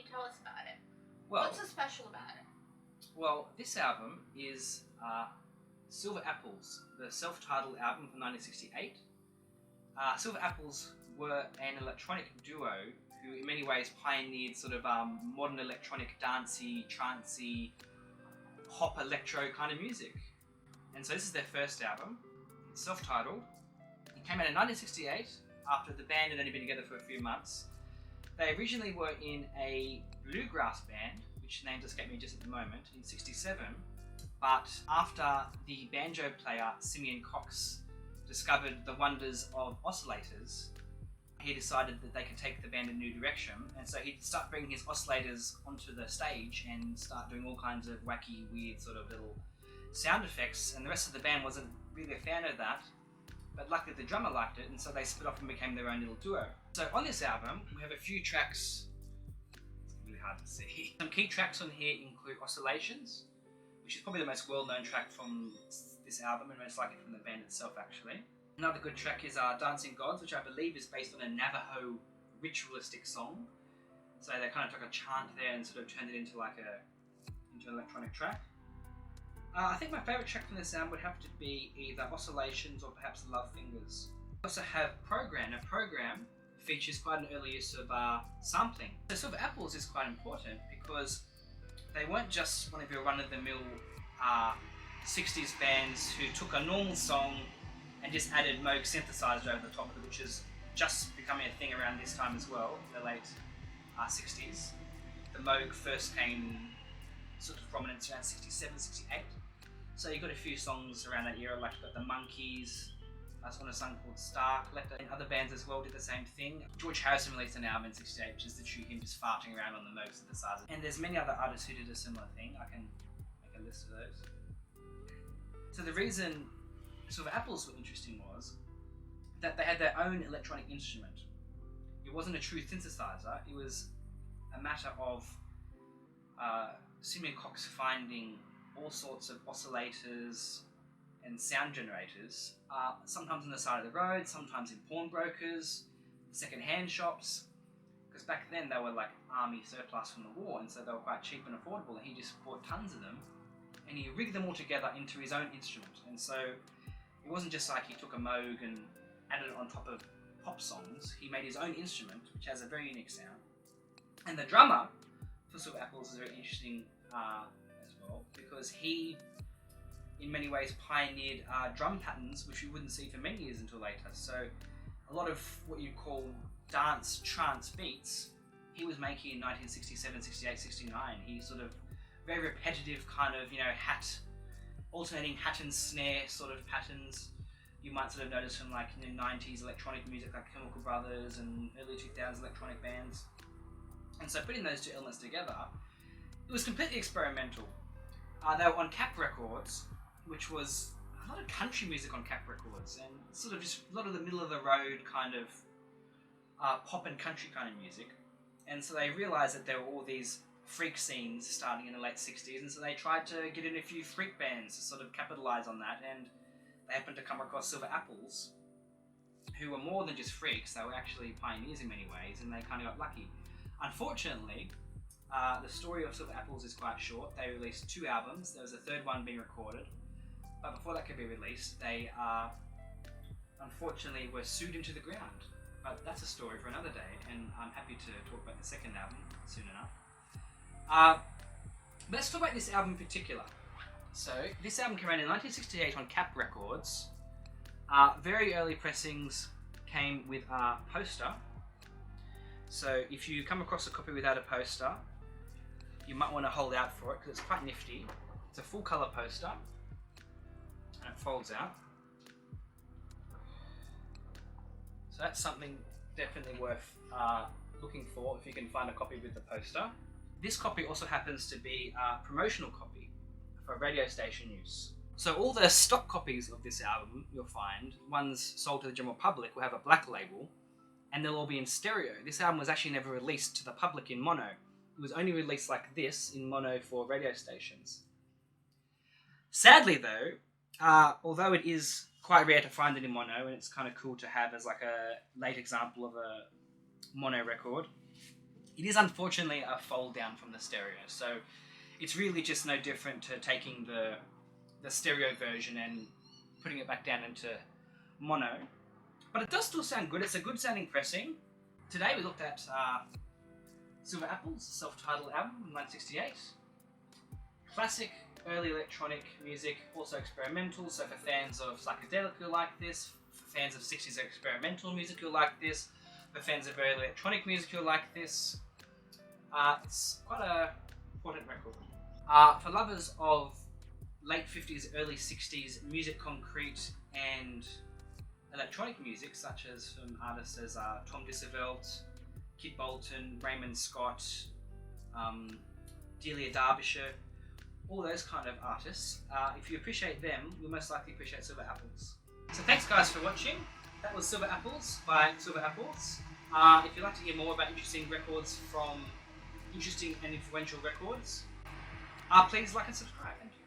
tell us about it? Well, What's so special about it? well, this album is Silver Apples, the self-titled album from 1968. Silver Apples were an electronic duo who in many ways pioneered sort of modern electronic dancey, trancey, pop electro kind of music. And so this is their first album. It's self-titled. It came out in 1968 after the band had only been together for a few months. They originally were in a bluegrass band, which names escape me just at the moment, in 67. But after the banjo player Simeon Cox discovered the wonders of oscillators, he decided that they could take the band in a new direction, and so he'd start bringing his oscillators onto the stage and start doing all kinds of wacky, weird sort of little sound effects, and the rest of the band wasn't really a fan of that, but luckily the drummer liked it, and so they split off and became their own little duo. So on this album, we have a few tracks, it's really hard to see. Some key tracks on here include Oscillations, which is probably the most well-known track from this album, and most likely from the band itself actually. Another good track is Dancing Gods, which I believe is based on a Navajo ritualistic song. So they kind of took a chant there and sort of turned it into like into an electronic track. I think my favourite track from this album would have to be either Oscillations or perhaps Love Fingers. We also have Program. Now Program features quite an early use of sampling. So Silver Apples is quite important because they weren't just one of your run-of-the-mill 60s bands who took a normal song and just added Moog synthesizer over the top of it, which is just becoming a thing around this time as well, the late 60s. The Moog first came sort of prominence around 67, 68. So you got a few songs around that era, like you've got the Monkees, on a song called Star Collector, and other bands as well did the same thing. George Harrison released an album in 68, which is literally him just farting around on the Moog synthesizer. And there's many other artists who did a similar thing. I can make a list of those. So the reason Silver Apples were interesting was that they had their own electronic instrument. It wasn't a true synthesizer, it was a matter of Simeon Cox finding all sorts of oscillators and sound generators, sometimes on the side of the road, sometimes in pawnbrokers, second-hand shops, because back then they were like army surplus from the war, and so they were quite cheap and affordable, and he just bought tons of them, and he rigged them all together into his own instrument. And so it wasn't just like he took a Moog and added it on top of pop songs. He made his own instrument, which has a very unique sound. And the drummer for Silver Apples is very interesting as well, because he in many ways pioneered drum patterns which we wouldn't see for many years until later. So a lot of what you call dance trance beats he was making in 1967, 68, 69. He sort of very repetitive kind of, alternating hat and snare sort of patterns you might sort of notice from like 90s electronic music like Chemical Brothers and early 2000s electronic bands. And so putting those two elements together, it was completely experimental. They were on Cap Records, which was a lot of country music on Cap Records, and sort of just a lot of the middle of the road kind of pop and country kind of music. And so they realised that there were all these freak scenes starting in the late 60s, and so they tried to get in a few freak bands to sort of capitalise on that, and they happened to come across Silver Apples, who were more than just freaks. They were actually pioneers in many ways, and they kind of got lucky. Unfortunately, the story of Silver Apples is quite short. They released 2 albums. There was a third one being recorded, but before that could be released, they unfortunately were sued into the ground. But that's a story for another day, and I'm happy to talk about the second album soon enough. Let's talk about this album in particular. So this album came out in 1968 on Cap Records. Very early pressings came with a poster. So if you come across a copy without a poster, you might want to hold out for it because it's quite nifty. It's a full colour poster and it folds out. So that's something definitely worth looking for if you can find a copy with the poster. This copy also happens to be a promotional copy for radio station use. So all the stock copies of this album you'll find, ones sold to the general public, will have a black label, and they'll all be in stereo. This album was actually never released to the public in mono. It was only released like this in mono for radio stations. Sadly though, although it is quite rare to find it in mono, and it's kind of cool to have as like a late example of a mono record, It is unfortunately a fold down from the stereo, so it's really just no different to taking the stereo version and putting it back down into mono. But it does still sound good. It's a good sounding pressing. Today we looked at Silver Apples' self-titled album from 1968. Classic early electronic music, also experimental, so for fans of psychedelic you'll like this, for fans of 60s experimental music you'll like this, for fans of early electronic music you'll like this. It's quite an important record. For lovers of late 50s, early 60s music, concrete and electronic music, such as from artists as Tom Disselveld, Kid Bolton, Raymond Scott, Delia Derbyshire, all those kind of artists. If you appreciate them, you'll most likely appreciate Silver Apples. So thanks guys for watching. That was Silver Apples by Silver Apples. If you'd like to hear more about interesting records from interesting and influential records, please like and subscribe. Thank you.